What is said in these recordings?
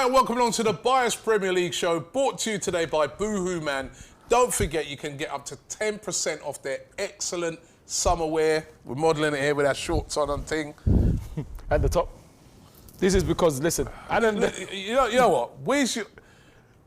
and welcome along to the Bias Premier League show, brought to you today by boohooMAN. Don't forget you can get up to 10% off their excellent summer wear. We're modelling it here with our shorts on and thing. At the top. This is because, listen, And then, you know what? Where's your...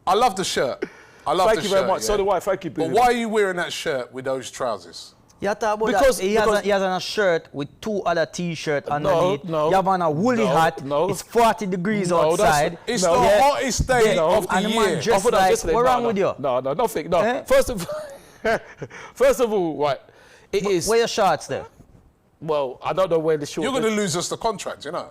I love the shirt. I love the shirt. Thank you very much. Yeah. So do I. Thank you, But why are you wearing that shirt with those trousers? Yeah, talk about Because- that. He has on a shirt with 2 other T-shirts underneath. No. You have on a woolly hat. No. It's 40 degrees No, outside. It's the hottest day of the And the year. man dressed like, what's wrong with you? No, nothing. No. Eh? First of all, right, it is. Where your shorts there? Well, I don't know where the short. You're going to lose us the contract, you know.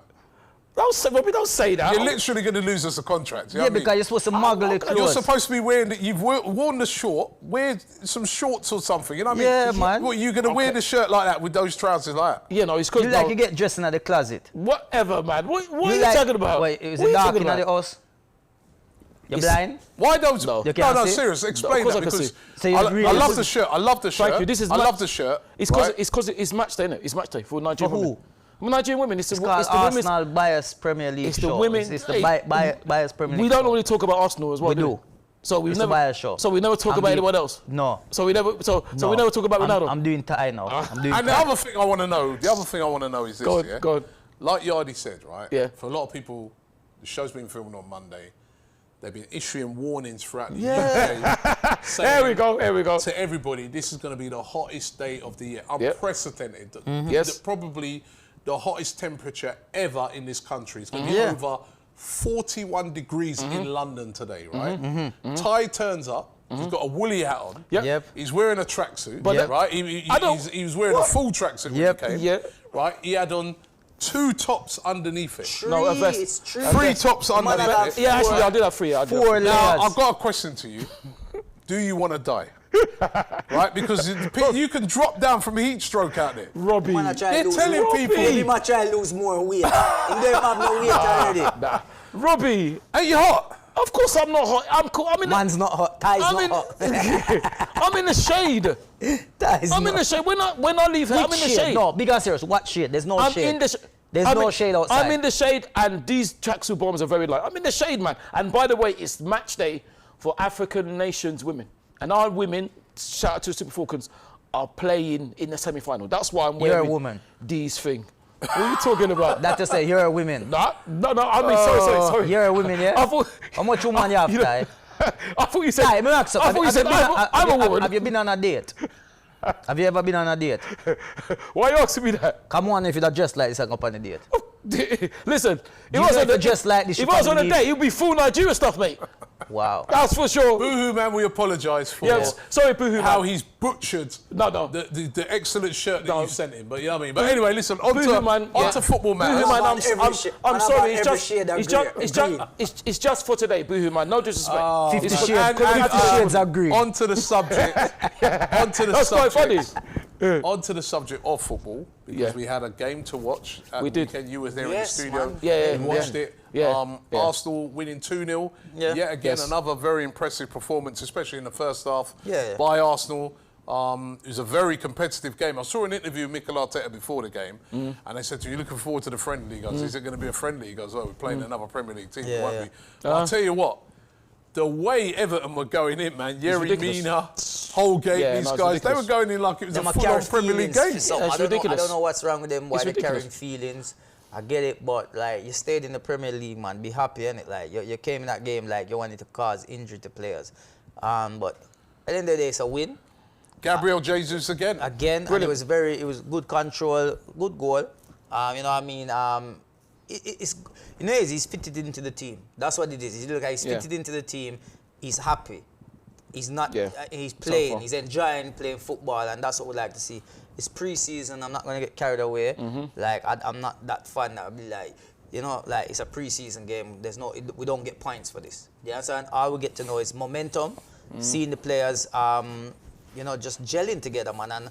Don't say, Robbie, don't say that. You're literally going to lose us the contract. You know Yeah, what I mean? because you're supposed to muggle it You're close. supposed to be wearing, you've worn the short, wear some shorts or something, you know what I Yeah, mean? man. What, you're going to wear the shirt like that with those trousers like that? You know, it's because You like you get dressed in the closet. whatever, man. What are you like, talking about? Wait, is What are it you dark talking in the about? house? You're It's- blind? Why those? No. You can't no, see? serious. Explain Of course that I can because see. So you I really- love the shirt. I love the shirt. Thank you. This is I love the shirt. It's right? because it's match day, innit? It's match day for Nigerian For who? women. Nigerian women. It's It's the called women's. Arsenal Bias Premier League It's the show. women- It's the Hey, Bias Premier League We don't show. really talk about Arsenal as well. We do do. we? So we It's never. a bias show. So we never talk I'm about doing- anyone else. No. So we never. So we never talk about Ronaldo. I'm doing Thai now. I'm doing And the Thai. other thing I want to know, is this. Go on, yeah? go on. Like Yardie said, right? Yeah. For a lot of people, the show's been filmed on Monday. They've been issuing warnings throughout the Yeah. UK. saying Here we go. Here we go. To everybody, this is going to be the hottest day of the year. Unprecedented. Yes. Probably the hottest temperature ever in this country. It's going to be Yeah. over 41 degrees in London today, right? Ty turns up. He's got a woolly hat on. Yep. He's wearing a tracksuit, But right? I don't- He was wearing a full tracksuit Yep. when he came. Yeah. Right? He had on 2 tops underneath it. No, a vest. It's true. 3 tops underneath it. Yeah, actually, I did have 3. I did have 4 three. Now, layers. I've got a question to you. Do you want to die? Right? Because you can drop down from heat stroke out there. Robbie. Man, I try They're to lose telling more. people- Maybe I try to lose more weight. He don't have no weight already. Robbie. Ain't you hot? Of course I'm not hot. I'm cool. I'm in. Man's not hot. Thai's I'm not in. hot. I'm in the shade. Thai's I'm not. in the shade. When I leave here, I'm in Which the shade? shade. No, big and serious. What shade? There's no I'm shade. in the. There's I'm no in- shade outside. I'm in the shade, and these tracksuit bombs are very light. I'm in the shade, man. And by the way, it's match day for African nations women, and our women, shout out to Super Falcons, are playing in the semi-final. That's why I'm You're a wearing woman. these thing. What are you talking about? That to say, you're a woman. No. I mean, sorry. You're a woman, yeah? I thought. How much woman you have, You know- Thai? I thought you said. Thai, let me ask you. I thought you said I'm a woman. Have you been on a date? Have you ever been on a date? Why are you asking me that? Come on, if you'd dressed like this, I go on a date. Listen, You know if you just like this, if you I was on a probably date, you'd be full Nigeria stuff, mate. Wow. That's for sure. boohooMAN, we apologise for Yes, sorry, boohoo. how he's butchered No. the excellent shirt that No. you sent him. But you know what I mean? But anyway, listen, on boohooMAN, to football matters. boohooMAN, about every shade- I'm man sorry. about It's every just, shade of it's green. just, it's just for today, boohooMAN. No disrespect. 50 It's for- shades. 50 shades are green. Onto the subject. Onto the That's quite subject. funny. Onto the subject of football, because Yeah. we had a game to watch. At We the did. weekend. You were there Yes, in the studio. man. Yeah, You watched it. Yeah. Arsenal winning 2-0. Yeah. Yet again, Yes. another very impressive performance, especially in the first half Yeah. by Arsenal. It was a very competitive game. I saw an interview with Mikel Arteta before the game, and they said to you, looking forward to the friendly? He goes, is it going to be a friendly? He goes, oh, we're playing another Premier League team, Yeah, won't yeah. we? But I'll tell you what, the way Everton were going in, man, Yeri ridiculous. Mina, Holgate, Yeah, these no, it's guys, they were ridiculous. going in like it was Them a a full-on carry Premier League feelings game. for some. It's I don't ridiculous. know what's wrong with them, why It's they're carrying ridiculous. feelings. I get it, but like you stayed in the Premier League, man. Be happy, innit? Like you came in that game like you wanted to cause injury to players. But at the end of the day, it's a win. Gabriel Jesus again. Again, and it was good control, good goal. You know what I mean? It's he's fitted into the team. That's what it is. He's look like he's fitted into the team. He's happy. He's not. He's playing. far. He's enjoying playing football, and that's what we like to see. It's pre-season. I'm not gonna get carried away. Like I'm not that fan. I'll be like, you know, like it's a pre-season game. We don't get points for this. You understand? All we get to know is momentum, seeing the players, you know, just gelling together, man. And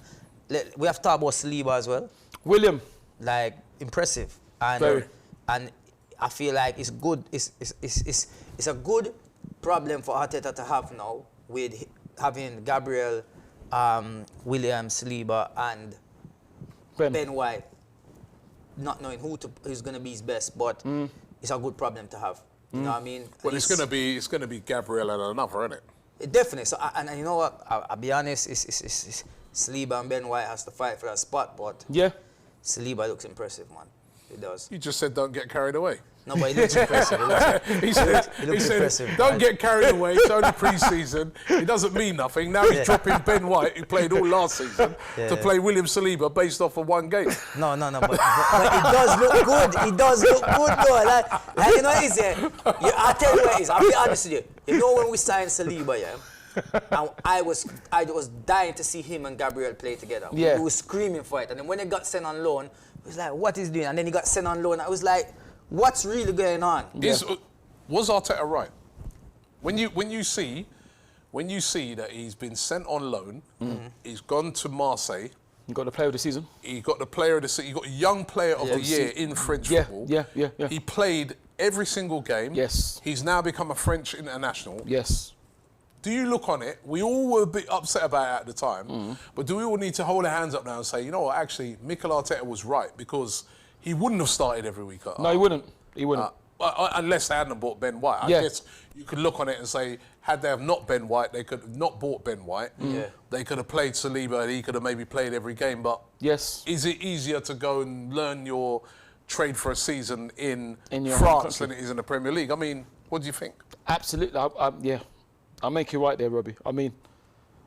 we have to talk about Saliba as well. William. Like impressive, and Very. and I feel like it's good. It's a good problem for Arteta to have now with having Gabriel, William, Saliba, and Ben White, not knowing who's going to be his best, but it's a good problem to have. You know what I mean? Well, it's gonna be Gabriel and another, isn't it? Definitely. So, and you know what? I'll be honest. It's Saliba and Ben White has to fight for that spot, but Yeah. Saliba looks impressive, man. He does. You just said don't get carried away. No, but he looks impressive. He said, impressive, don't man. get carried away. It's only pre-season. It doesn't mean nothing. Now he's dropping Ben White, who played all last season, to play William Saliba based off of one game. No, but it does look good. It does look good, though. Like you know what it is, I'll tell you what it is. I'll be honest with you. You know when we signed Saliba, and I was dying to see him and Gabriel play together. Yeah. We were screaming for it. And then when he got sent on loan, it was like, what is he doing? And then he got sent on loan. I was like, what's really going on? Was Arteta right? When you see that he's been sent on loan, he's gone to Marseille. You got the player of the season. He got the player of the season. He got young player of the year in French football. Yeah. He played every single game. Yes. He's now become a French international. Yes. Do you look on it? We all were a bit upset about it at the time, but do we all need to hold our hands up now and say, you know what, actually, Mikel Arteta was right, because he wouldn't have started every week. No, he wouldn't. He wouldn't. Unless they hadn't bought Ben White. I guess you could look on it and say, had they have not Ben White, they could have not bought Ben White. They could have played Saliba and he could have maybe played every game. But Yes. is it easier to go and learn your trade for a season in your France home than it is in the Premier League? I mean, what do you think? Absolutely. Yeah. I'll make you right there, Robbie. I mean,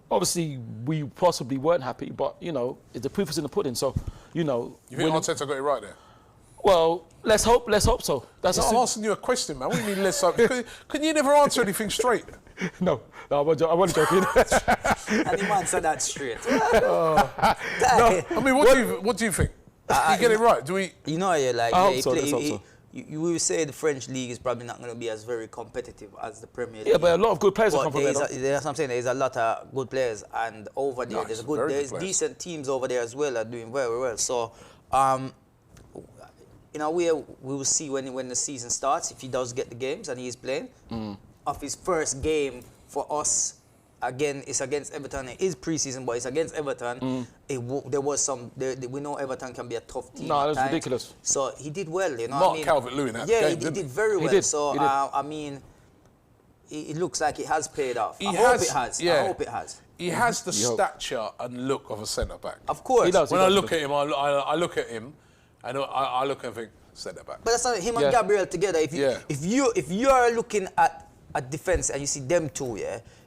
obviously, we possibly weren't happy, but, the proof is in the pudding. So, You think Arteta got it right there? Well, let's hope so. I'm asking you a question, man. What do you mean let's hope? Can you never answer anything straight? No, I'm only joking. And the man said that straight. I mean, what do you think? Did he get it right? Do we? You know, I hope so, let's hope so. You will say the French league is probably not going to be as very competitive as the Premier League. Yeah, but a lot of good players But come from there. that's what I'm saying. There's a lot of good players, and over there, Nice, there's decent teams over there as well are doing very well. So, in a way, we will see when the season starts, if he does get the games and he's playing. Of his first game for us, again, it's against Everton. It is pre-season, but it's against Everton. There was we know Everton can be a tough team. No, that's ridiculous. So he did well, Mark Calvert-Lewin had the game, he didn't did very well. He did. So, He did. I mean, it looks like it has paid off. I hope it has. He has the stature and look of a centre-back. Of course. He does. When I look at him, I look at him, and I look and think, centre-back. But that's not him and Gabriel together. If you are looking at defence and you see them two,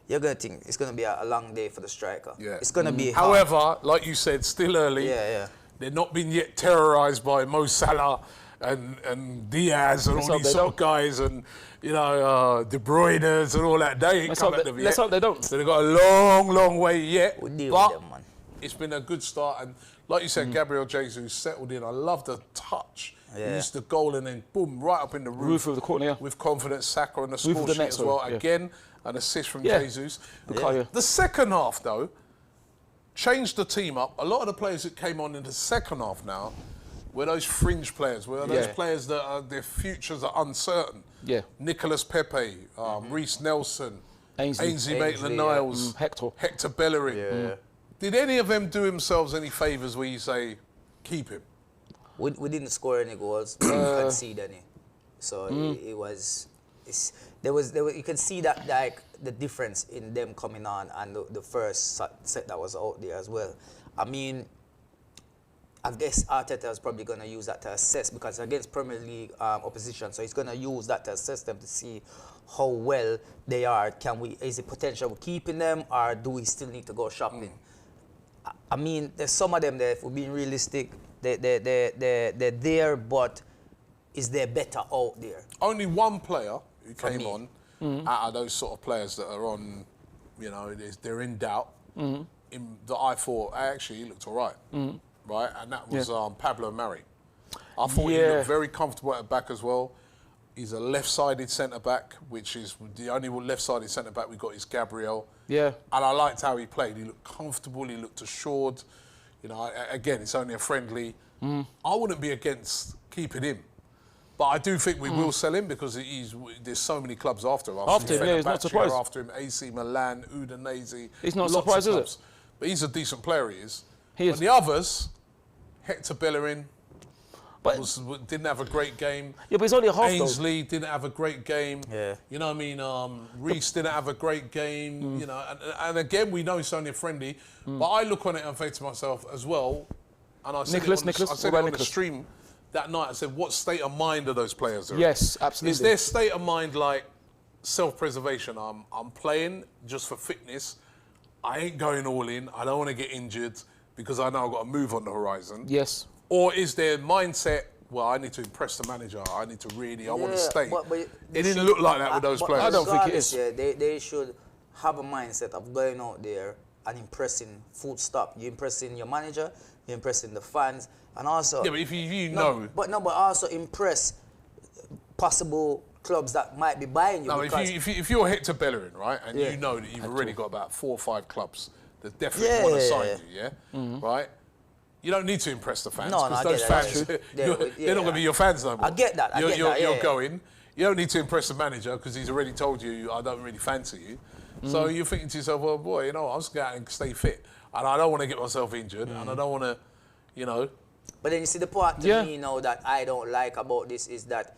you're gonna think it's gonna be a long day for the striker. Yeah. It's gonna be hard. However, like you said, still early. They're not been yet terrorised by Mo Salah and Diaz and all these sort of guys and De Bruyne's and all that. They ain't come at them yet. Let's hope they don't. So they've got a long, long way yet. We'll deal but with them, man. it's been a good start, and like you said, Gabriel Jesus settled in. I love the touch. He used the goal and then boom, right up in the roof of the corner, yeah. with confidence. Saka on the Roof score of the sheet net, as sorry, well. yeah. Again, an assist from Yeah. Jesus. The second half, though, changed the team up. A lot of the players that came on in the second half now were those fringe players, were those players that their futures are uncertain. Yeah. Nicolas Pepe, Reece Nelson, Ainsley Maitland-Niles, Hector Bellerin. Did any of them do themselves any favours where you say, keep him? We didn't score any goals, we didn't concede any. So you can see that, like, the difference in them coming on and the first set that was out there as well. I mean, I guess Arteta is probably going to use that to assess, because against Premier League opposition, so he's going to use that to assess them to see how well they are. Is it potential of keeping them, or do we still need to go shopping? I mean, there's some of them there, if we're being realistic, they're there, but is there better out there? Only one player who came on out of those sort of players that are on, they're in doubt, that I thought, actually, he looked all right. Right? And that was Pablo Mari. I thought he looked very comfortable at the back as well. He's a left-sided centre-back, which is the only left-sided centre-back we've got is Gabriel. Yeah. And I liked how he played. He looked comfortable, he looked assured. Again, it's only a friendly. I wouldn't be against keeping him. But I do think we will sell him, because there's so many clubs after him. After him, he's not surprised. After him, AC Milan, Udinese. He's not lots surprised, of is clubs. it? But he's a decent player, he is. He is. And the others, Hector Bellerin. But- didn't have a great game. Yeah, but it's only a half though. Ainsley didn't have a great game. Yeah. You know what I mean? Reece didn't have a great game. You know, and again, we know it's only a friendly. But I look on it and think to myself as well, and I said Nicholas, it Nicholas, I what said about it on the Nicholas? stream that night. I said, what state of mind are those players in? Yes, absolutely. Is their state of mind like self-preservation? I'm playing just for fitness. I ain't going all in. I don't want to get injured because I know I've got to move on the horizon. Yes. Or is their mindset, well, I need to impress the manager. I need to really, I want to stay. but It didn't look like that with those players. I don't think it is. Yeah, they should have a mindset of going out there and impressing, full stop. You're impressing your manager, you're impressing the fans, and also... Yeah, but if you know... But also impress possible clubs that might be buying you. No, because if you're Hector Bellerin, right, and Yeah. you know that you've already got about 4 or 5 clubs that definitely want to sign you, right? You don't need to impress the fans No, because I those get that, fans, that's they're true. not going to be your fans no more. I get that, You're yeah. going. You don't need to impress the manager because he's already told you, I don't really fancy you. So you're thinking to yourself, well, boy, you know, I'm just going to go out and stay fit. And I don't want to get myself injured. And I don't want to, you know. But then you see the part to Yeah. me now that I don't like about this is that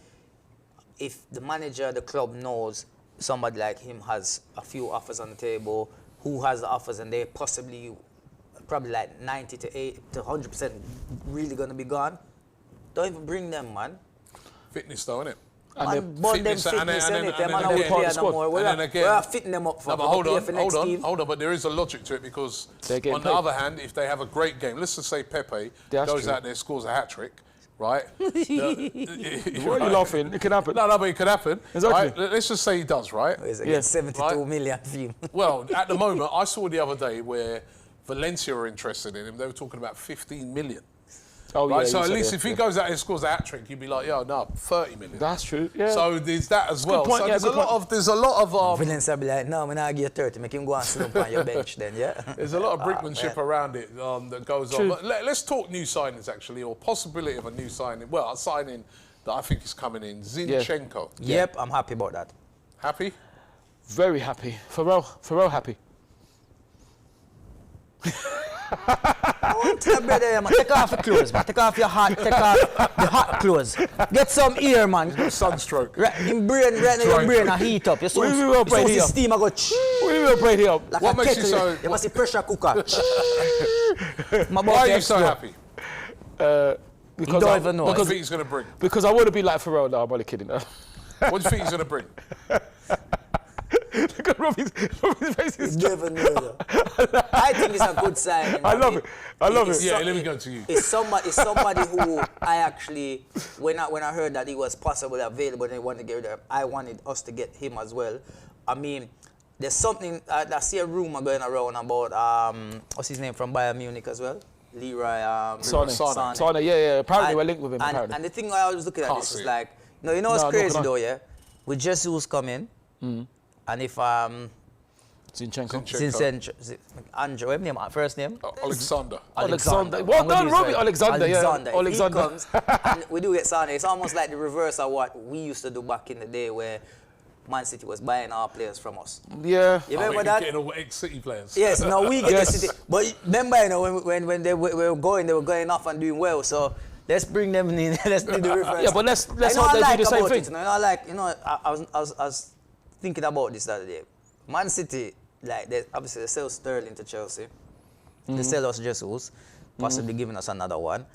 if the manager, the club knows somebody like him has a few offers on the table, who has the offers and they probably like 90 to 100% really going to be gone, don't even bring them, man. Fitness though, innit? Man, burn them fitness, fitness, and then- innit? Them and man then don't again- play no squad. more. And We're then again- not fitting them up for No, but hold on, for next team. hold on. But there is a logic to it because They're getting on the paid. other hand, if they have a great game, let's just say Pepe That's goes true. out there, scores a hat trick, right? Why are you laughing? It can happen. No, but it could happen. Exactly. Right? Let's just say he does, right? It's Yeah. 72 million for you. Well, at the moment, I saw the other day where Valencia were interested in him. They were talking about 15 million. Oh, Right, yeah, so you at said least it, if he yeah. goes out and scores a hat trick, you'd be like, yo, no, 30 million. That's true. Yeah. So there's that as well. point, So yeah, there's a good lot point. of Valencia be like, no, I'm not give you 30. Make him go and slump on your bench then, yeah? There's a lot of brinkmanship around it that goes True. on. But let's talk new signings, actually, or possibility of a new signing. Well, a signing that I think is coming in. Zinchenko. Yep, I'm happy about that. Happy? Very happy. Pharrell happy. Tell brother, man, take off your clothes, man. Take off your hat, take off the hot clothes. Get some ear, man. Sunstroke. Right, in brain, right now your brain a heat up. Your We will play soul here. steam a go We will break it up. like What a makes you kettle. so- You must see pressure cooker. Why are you so happy? Because You don't I- even know. What do you Because, think he's going to bring? because I want to be like Pharrell. No, I'm only kidding. What do you think he's going to bring? Look at Robbie's face. You Is never know. I think it's a good sign. I love it. I love it. Yeah, let me go to you. It's somebody who I actually, when I heard that he was possibly available and they wanted to get rid of him, I wanted us to get him as well. I mean, there's something, I see a rumor going around about, what's his name from Bayern Munich as well? Leroy Sane, yeah. Apparently we're linked with him. Apparently. And the thing I was looking at Can't this see is it. like, you know what's No, crazy no. though, yeah? With Jesus coming, and if Zinchenko. Andrew, what name? First name? Alexander. Alexander. Well And with done, his Robbie. right- Alexander, yeah. Alexander. If Alexander. he comes, and we do get Sane. It's almost like the reverse of what we used to do back in the day where Man City was buying our players from us. Yeah. You I remember mean, that? getting all ex-City players. Yes, no, we get Yes. the City. But remember, you know, when they were going off and doing well. So let's bring them in. Let's do the reverse. Yeah, but let's You know hope I they like do the same about thing. it, you know, I was thinking about this the other day. Man City, like, obviously they sell Sterling to Chelsea. They sell us Jesus, possibly giving us another one.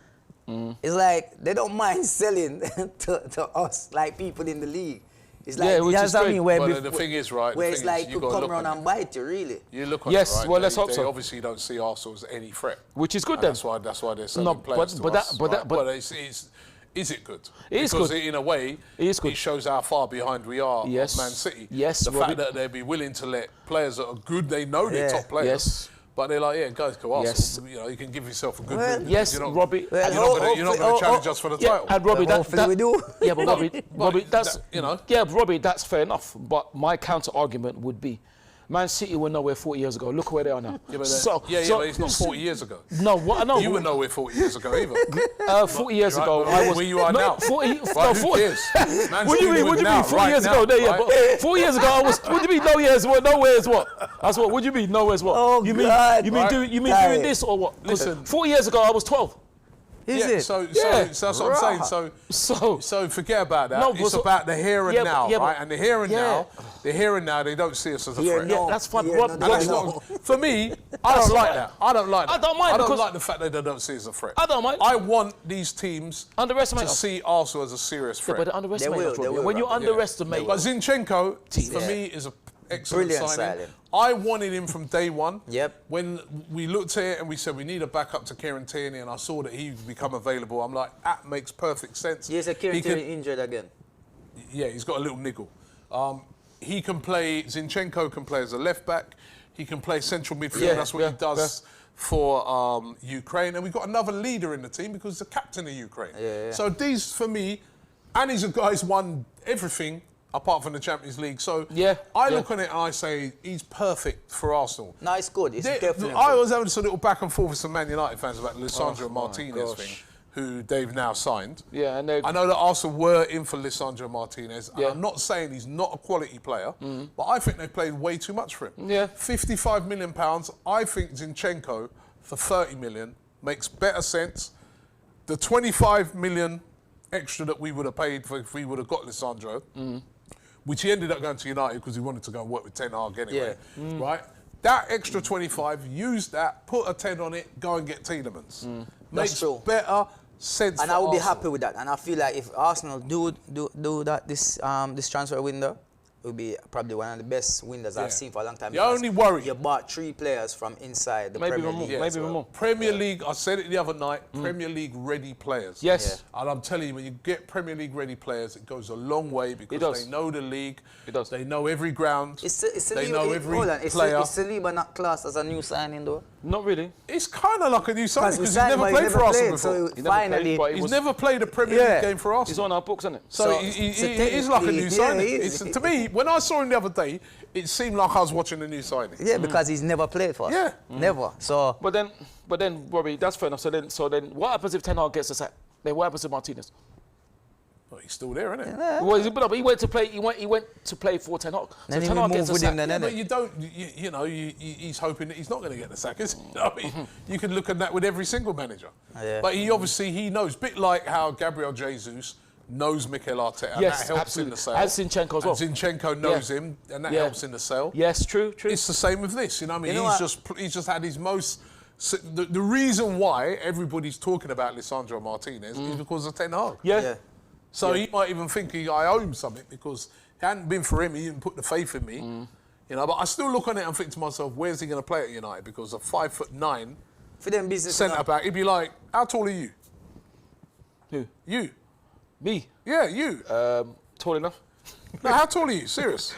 It's like they don't mind selling to us, like people in the league. It's like, Yeah, which that's is what I great. mean, where Well, the thing is, right, the where thing it's is, like you you gotta come look around at and bite you, really. You look on Yes, it, right? well, let's hope they so. obviously don't see Arsenal as any threat. Which is good And then. that's why they're selling No, players but to us. that- But is it good? It is because good. in a way, It is good. it shows how far behind we are Yes. of Man City. Yes, the Robbie. fact that they'd be willing to let players that are good, they know they're Yeah. top players. Yes. But they're like, yeah, guys, go Arsenal. Yes. You know, you can give yourself a good Well, move. Yes, You're not- Robbie. Well, You're not going to challenge us for the Yeah, title. and Robbie, that, Hopefully we do. Yeah, but Robbie, that's you know. Yeah, Robbie, that's fair enough. But my counter argument would be, Man City were nowhere 40 years ago. Look where they are now. Yeah, but it's not 40 years ago. No, what I know. You were nowhere 40 years ago either. 40 years Right, ago, but I was. where you are now. 40. Right, no, who 40. cares? Man What do you City mean? with What do you now, mean? 4 right years now, ago, yeah, right? but 4 years ago, I was. What do you mean? No years what? Nowhere's what? That's what. What do you mean? Nowhere's what? Oh, you mean God. you mean Right. doing Guy. doing this or what? 'Cause Listen. 4 years ago, I was 12. Is it? So Yeah. that's what I'm saying. So forget about that. No, it's so- about the here and yeah, now, but- right? And the here and yeah. now, they don't see us as a Here threat. now. That's fine. Yeah, Rob, no, And that's no. not, for me, I don't like that. I don't like that. I don't mind I don't because- like the fact that they don't see us as a threat. I don't mind. I want these teams Underestimate to us. see Arsenal as a serious Yeah, threat. but they underestimate They will, us, they Robbie. will, When you Robbie. underestimate, But Zinchenko, for Yeah. me, is an excellent Brilliant signing. signing. I wanted him from day one. Yep. When we looked at it and we said we need a backup to Kieran Tierney, and I saw that he'd become available, I'm like, that makes perfect sense. Yes, Kieran He can- Tierney injured again. Yeah, he's got a little niggle. He can play, Zinchenko can play as a left back. He can play central midfield. Yeah, That's what he does for Ukraine. And we've got another leader in the team because he's the captain of Ukraine. Yeah. So these, for me, and he's a guy who's won everything apart from the Champions League. So Yeah, I yeah. look on it and I say he's perfect for Arsenal. No, it's good. It's definitely I good. was having a little back and forth with some Man United fans about Lisandro Oh, Martinez gosh. thing, who they've now signed. Yeah, and they- I know that Arsenal were in for Lisandro Martinez, and Yeah. I'm not saying he's not a quality player, but I think they played way too much for him. Yeah. £55 million. I think Zinchenko for 30 million makes better sense. The 25 million extra that we would have paid for if we would have got Lisandro, which he ended up going to United because he wanted to go and work with Ten Hag anyway, right? That extra 25, use that, put a 10 on it, go and get Tielemans. Makes true. better sense And for I would be Arsenal. happy with that. And I feel like if Arsenal do that this transfer window, it would be probably one of the best windows Yeah. I've seen for a long time. The because only worry- you bought 3 players from inside the Maybe Premier one more, League. Yeah, maybe as one well. more. Premier League, I said it the other night, Premier League ready players. Yes. And I'm telling you, when you get Premier League ready players, it goes a long way because does. they know the league. It does. They know every ground. Is they know every hold on, player. Is Saliba not classed as a new signing though? Not really. It's kind of like a new signing we because he's signed never him, but played he for never Arsenal played, before. so He never finally, played, but he He's was- never played a Premier Yeah. League game for He's Arsenal. on our books, isn't it? So So- he so is like a new technically, signing. yeah, he is. To me, when I saw him the other day, it seemed like I was watching a new signing. yeah, because he's never played for us. Yeah. Never. So But then, Robbie, that's fair enough. So then, what happens if Ten Hag gets the sack? Then what happens to Martinez? But he's still there, isn't he? Well, he went to play. He went to play for Ten Hag. So Then he Ten will Hag move gets the with sack. him then, Yeah, innit? but you don't, he's hoping that he's not going to get the sack. Is he? I mean, you can look at that with every single manager. Yeah. But he knows, bit like how Gabriel Jesus knows Mikel Arteta, and Yes, that helps absolutely. in the sale. As Zinchenko as well. And Zinchenko knows Yeah. him, and that Yeah. helps in the sale. Yes, true. It's the same with this. You know what I mean? You know He's just had his most. So the reason why everybody's talking about Lisandro Martinez is because of Ten Hag. Yeah. yeah. So he might even think I owe him something because it hadn't been for him, he didn't put the faith in me. You know, but I still look on it and think to myself, where's he going to play at United? Because a 5'9" For them business. centre back, he'd be like, how tall are you? Who? You. Me. Yeah, you. Tall enough. No, how tall are you? Serious?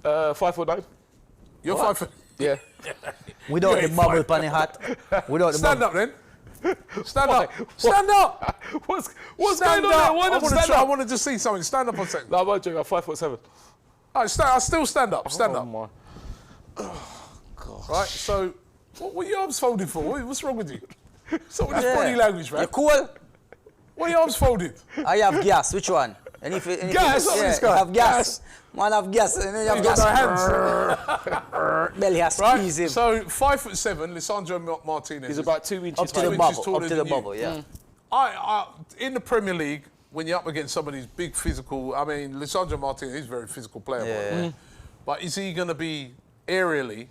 5'9". You're 5 foot. Yeah. Without You the ain't bubble fine. on the hat. Without the Stand bubble. up then. Stand Why? up. Stand up. What's Stand going on up. there? Why I not want stand to. I up? wanted to see something. Stand up on second. No, I'm not joking. I'm 5'7". All right, I still stand up. Stand Oh, up. my. Right. So, what are your arms folded for? What's wrong with you? So with this Yeah. body language, man. You cool? What are your arms folded? I have gas. Which one? And if Gas? What's yeah, this you guy? have gas. Man have gas. And then you have You got gas. no hands. Belly has Right. squeeze him. So 5'7", Lisandro Martinez. He's is about 2 inches Up to high. the 2 inches bubble. taller Up to than the you. bubble, yeah. In the Premier League, when you're up against some of these big physical, I mean, Lisandro Martinez is a very physical player, by the way. But is he going to be aerially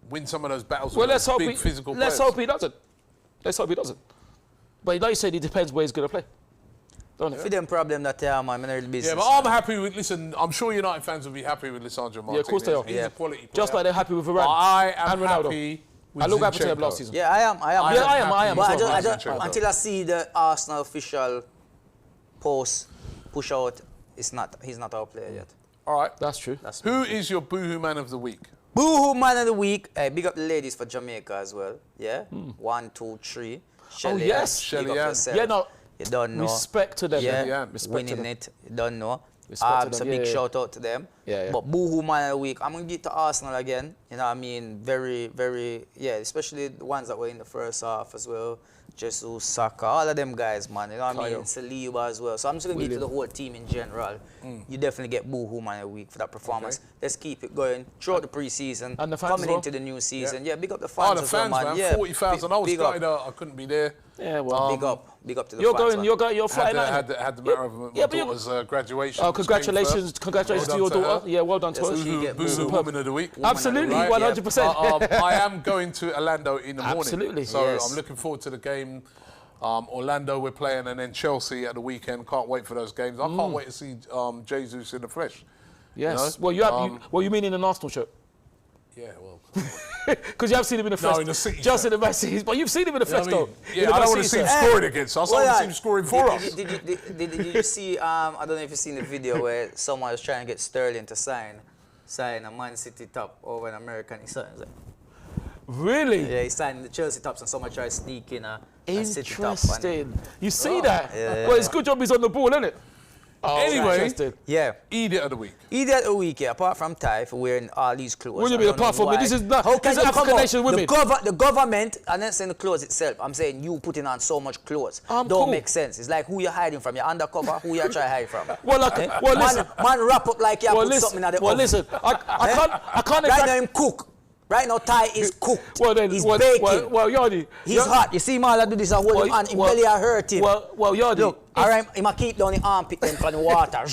win some of those battles Well, with let's those hope big he. physical Let's players? hope he doesn't. Let's hope he doesn't. But like you said, it depends where he's going to play. Don't it? For them problem that they have, man, in the business. Yeah, but I'm happy with. Listen, I'm sure United fans will be happy with Lisandro Martinez. Yeah, of course they are. He's Yeah. a quality player. Just like they're happy with Varane I am and Ronaldo. happy with I look happy to him Zinchenko. last season. Yeah, I am. Yeah, I am But as well. I just, Zinchenko. until I see the Arsenal official post push out, he's not our player yet. All right. That's true. That's Who is your boohooMAN of the week? boohooMAN of the week. Big up the ladies for Jamaica as well. Yeah, 1, 2, 3. Shelly yes. big Shelly up Ann. yourself. Yeah, no. You don't know. Respect to them. Yeah, Shelly Ann. Respect to winning them. it. You don't know. Respect to them, So yeah, big yeah. shout out to them. Yeah, yeah. But boohooMAN of the week. I'm gonna get to Arsenal again. You know what I mean? Very, very, yeah. Especially the ones that were in the first half as well. Jesus, Saka, all of them guys, man. You know what I mean? Saliba as well. So I'm just gonna get to the whole team in general. You definitely get boohooMAN of the week for that performance. Okay. Let's keep it going throughout the pre-season. And the fans coming as well. into the new season. Yeah, big up the fans Oh, the as well, fans, man. Yeah, 40,000. I was big up. gutted I couldn't be there. Yeah, well, big up to the you're fans, going, man. you're flying out. Had the matter of my daughter's graduation. Oh, congratulations to your daughter. Yeah, well done to her. Woman of the week. Absolutely, Right? 100%. I am going to Orlando in the morning. Absolutely. So Yes. I'm looking forward to the game. Orlando we're playing, and then Chelsea at the weekend. Can't wait for those games. I can't wait to see Jesus in the flesh. Yes. You know? Well, you mean in an Arsenal shirt? Yeah, well. Because you have seen him in the flesh. in the City just shirt. in the Messi. But you've seen him in the flesh, though. Yeah, I don't want to see him scoring against us. I want to see him scoring for us. Did you see? I don't know if you've seen the video where someone was trying to get Sterling to sign a Man City top over an American. He signed it. Really? Yeah, he signed the Chelsea tops, and someone tried to sneak in a City top. Interesting. You see that? Yeah. Well, it's good job he's on the ball, isn't it? Oh, Anyway, interesting. Yeah. Idiot of the week. Idiot of the week, yeah, apart from Ty for wearing all these clothes. What do you mean, apart from me? This is not. How can This is you African come nation out? women. The government, I'm not saying the clothes itself, I'm saying you putting on so much clothes. Don't Cool. make sense. It's like who you're hiding from. You're undercover, who you're trying to hide from. Well, listen. Man wrap up like you put something in the oven. Listen. I can't. Right now him cook. Right now Ty is cooked. Well, then, he's well, baking. Well, Yardie. He's hot. You see him all do this and hold him on. Him belly are hurt him. Well, Yardie. Look, alright, he might keep down the armpit then from the water. No,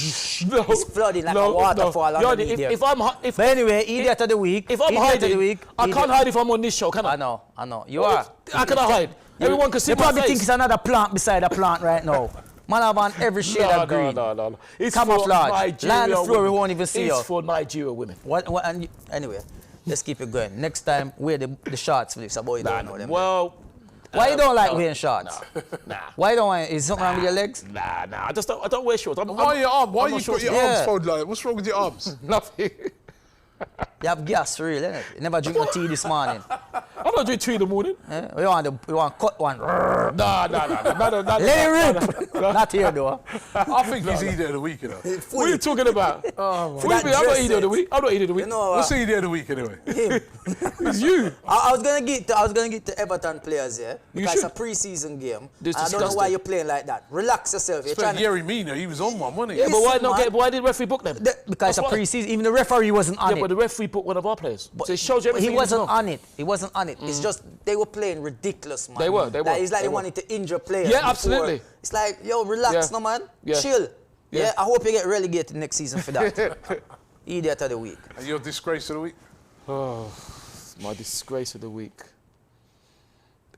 It's flooding like a waterfall Yardie, underneath there. if But anyway, idiot of the week. I'm idiot hiding, of the week. I can't hide if I'm on this show, can I? I know. You are. How can I hide? Everyone can see You my probably face. think it's another plant beside a plant right now. Man have on every shade of green. No. It's Camouflage. for Lie Nigeria on the floor, we women. won't even see It's you. for Nigeria women. Anyway, let's keep it going. Next time, wear the shorts for this. Boy, you don't know them. Well, Why you don't like wearing shorts? nah. Why you don't want? Is something wrong with your legs? Nah. I don't wear shorts. Why are your arms? Why I'm you not put sure. your arms Yeah. folded like that? What's wrong with your arms? Nothing. You have gas for real, innit? You never drink no tea this morning. I'm not doing 2 in the morning. Eh? You want cut one. Nah. Let it rip. Not here though. I think he's idiot of the week, you know. What are you talking about? What do you mean? I'm not idiot of the week. I'm not idiot of the week. You know What's the idiot of the week anyway? It's you. I was gonna get to Everton players, yeah, because it's a should. pre-season game. This And I don't know disgusting. why you're playing like that. Relax yourself. You're But trying to, Yerry Mina, he was on one, wasn't he? Yeah, but why Listen, not man. get? Why did referee book them? Because it's a That's why. pre-season. Even the referee wasn't on Yeah, it. but the referee booked one of our players. So it shows you But he everything. wasn't you need to know. on it. He wasn't on it. It's just they were playing ridiculous, man. They were. Like, it's like They they were. wanted to injure players. Yeah, before. absolutely. It's like, yo, relax, Yeah. no man. Yeah. Chill. Yeah. Yeah. I hope you get relegated next season for that. Idiot of the week. And your disgrace of the week? My disgrace of the week.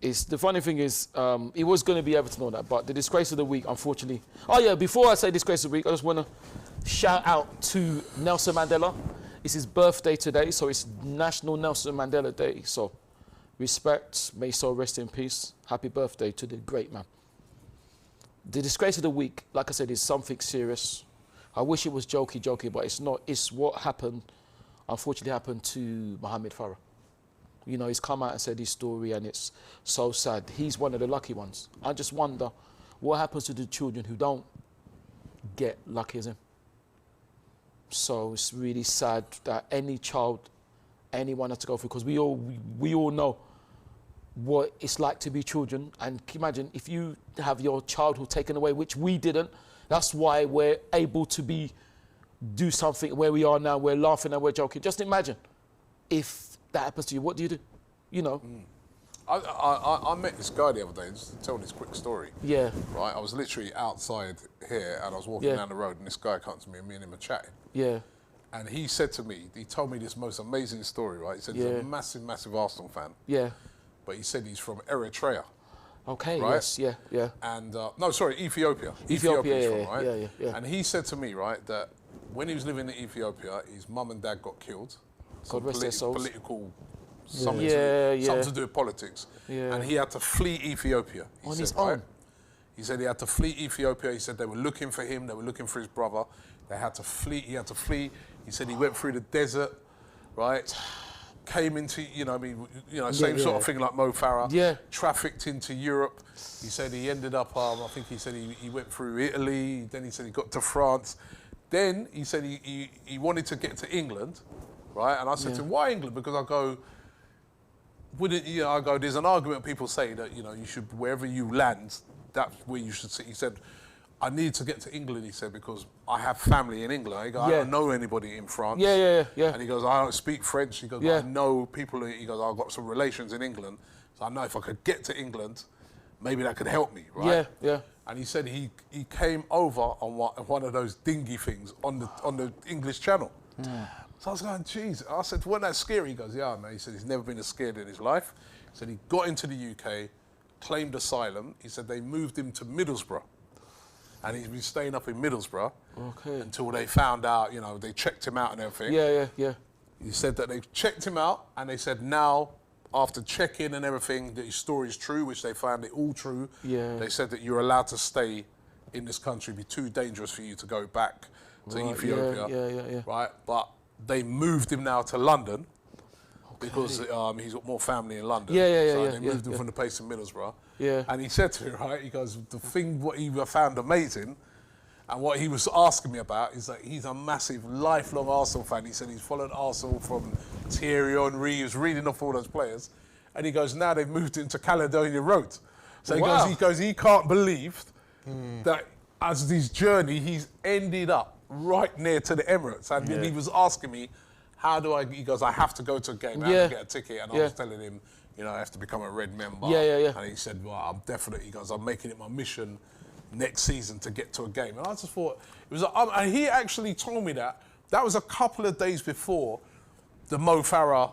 The funny thing is, it was going to be Everton on that, but the disgrace of the week, unfortunately. Oh yeah, before I say disgrace of the week, I just want to shout out to Nelson Mandela. It's his birthday today, so it's National Nelson Mandela Day. So respect, may his soul rest in peace. Happy birthday to the great man. The disgrace of the week, like I said, is something serious. I wish it was jokey, but it's not. It's what happened, unfortunately happened to Mohamed Farah. You know, he's come out and said his story, and it's so sad. He's one of the lucky ones. I just wonder what happens to the children who don't get lucky as him. So it's really sad that any child, anyone has to go through, because we all know what it's like to be children. And can you imagine if you have your childhood taken away, which we didn't. That's why we're able to do something where we are now. We're laughing and we're joking. Just imagine if that happens to you. What do you do? You know. I met this guy the other day, just to tell this quick story. Yeah. Right, I was literally outside here and I was walking Yeah. down the road and this guy comes to me and me and him are chatting. Yeah. And he said to me, he told me this most amazing story, right? He said he's Yeah. a massive Arsenal fan, Yeah. but he said he's from Eritrea. Okay. Right? Yes. Yeah. Yeah. And, no, sorry, Ethiopia. Ethiopia, he's yeah, from, right? yeah. And he said to me, right, that when he was living in Ethiopia, his mum and dad got killed. God rest their souls. Political, something, Yeah, something to do with politics. Yeah. And he had to flee Ethiopia. He On said, his right? own? He said he had to flee Ethiopia. He said they were looking for him. They were looking for his brother. They had to flee. He had to flee. He said he went through the desert, right? Came into, same sort of thing like Mo Farah. Yeah. Trafficked into Europe. He said he ended up, I think he said he went through Italy. Then he said he got to France. Then he said he wanted to get to England, right? And I said to him, why England? Because I go, there's an argument people say that, you should, wherever you land, that's where you should sit. He said, I need to get to England, he said, because I have family in England. He goes, I don't know anybody in France. Yeah. And he goes, I don't speak French. He goes, but Yeah. I know people. He goes, I've got some relations in England. So I know if I could get to England, maybe that could help me, right? Yeah, yeah. And he said he came over on one of those dinghy things on the English Channel. So I was going, geez. I said, wasn't that scary? He goes, yeah, man. He said he's never been as scared in his life. He said he got into the UK, claimed asylum. He said they moved him to Middlesbrough. And he's been staying up in Middlesbrough until they found out, you know, they checked him out and everything. Yeah. He said that they checked him out and they said now, after checking and everything, that his story is true, which they found it all true. Yeah. They said that you're allowed to stay in this country. It'd be too dangerous for you to go back to Ethiopia. Yeah. Right? But they moved him now to London because he's got more family in London. So they moved him from the place in Middlesbrough. Yeah. And he said to me, right, he goes, the thing what he found amazing and what he was asking me about is that he's a massive, lifelong Arsenal fan. He said he's followed Arsenal from Thierry Henry, he was reading off all those players. And he goes, now they've moved him to Caledonia Road. So he goes, he can't believe that as his journey, he's ended up right near to the Emirates. And then he was asking me, how do I, he goes, I have to go to a game, I have to get a ticket. And I was telling him, you know, I have to become a Red member. And he said, well, I'm definitely, he goes, I'm making it my mission next season to get to a game. And I just thought, it was, and he actually told me that was a couple of days before the Mo Farah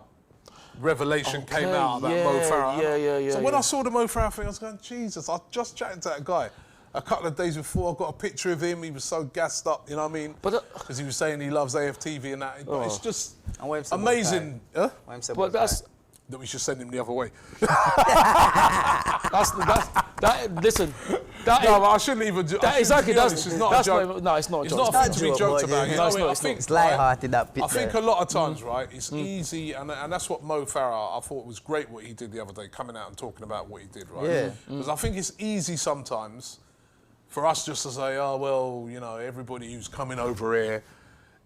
revelation came out about Mo Farah. So when I saw the Mo Farah thing, I was going, Jesus, I just chatted to that guy a couple of days before. I got a picture of him. He was so gassed up, you know what I mean? Because he was saying he loves AFTV and that. But it's just amazing. But that's... That we should send him the other way. Listen. I shouldn't even do that. Exactly. It's not a joke. No, it's not a joke. It's not a thing to be joked about. No, it's not. It's light-hearted, that bit. I think a lot of times, right, it's easy, and that's what Mo Farah, I thought was great what he did the other day, coming out and talking about what he did, right? Yeah. Because I think it's easy sometimes for us just to say, oh, well, you know, everybody who's coming over here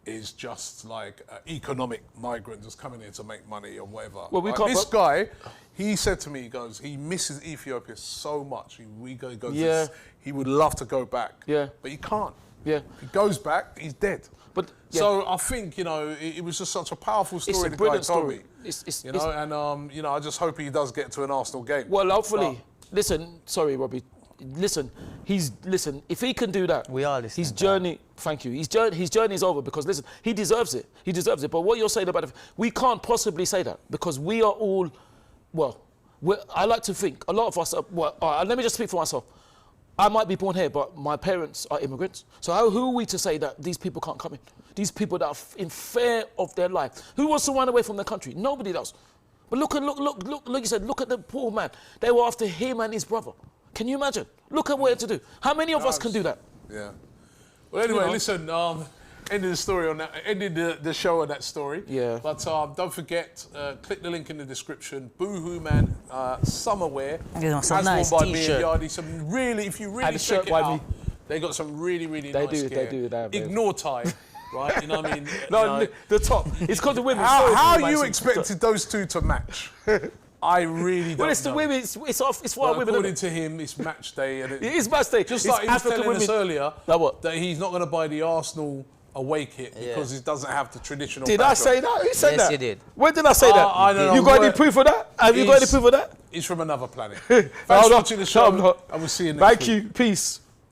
is just like an economic migrant just coming here to make money or whatever. Well, this guy, he said to me, he goes, he misses Ethiopia so much. He would love to go back, but he can't. Yeah. If he goes back, he's dead. But so I think, you know, it was just such a powerful story the guy told me. You know, and you know, I just hope he does get to an Arsenal game. Well, hopefully. Listen, sorry, Robbie. Listen, if he can do that, we are listening. His journey, thank you. His journey is over because listen, he deserves it. He deserves it. But what you're saying about it, we can't possibly say that because we are all, I like to think a lot of us. Let me just speak for myself. I might be born here, but my parents are immigrants. So who are we to say that these people can't come in? These people that are in fear of their life. Who wants to run away from their country? Nobody does. But look, you said, look at the poor man. They were after him and his brother. Can you imagine? Look at what he had to do. How many of us can do that? Yeah. Well, anyway, listen, ending the story on that, ending the show on that story. Yeah. But don't forget, click the link in the description. boohooMAN summer wear. Yeah, some nice worn by me t-shirt. and Yardie. Some really, if you really check it out, they got some really nice gear. They do. Ignore tie. Right, you know what I mean? No, the top. It's called the women. How you expected those two to match? I really don't know. Well, it's the women. It's for our women. According to him, it's match day. And it is match day. Just like he was telling us earlier, what? that he's not going to buy the Arsenal away kit because it doesn't have the traditional. Did I say that? Who said that? Yes, you did. When did I say that? I don't know. You got any proof of that? Have you got any proof of that? It's from another planet. Thanks for watching the show, and we'll see you next week. Thank you. Peace.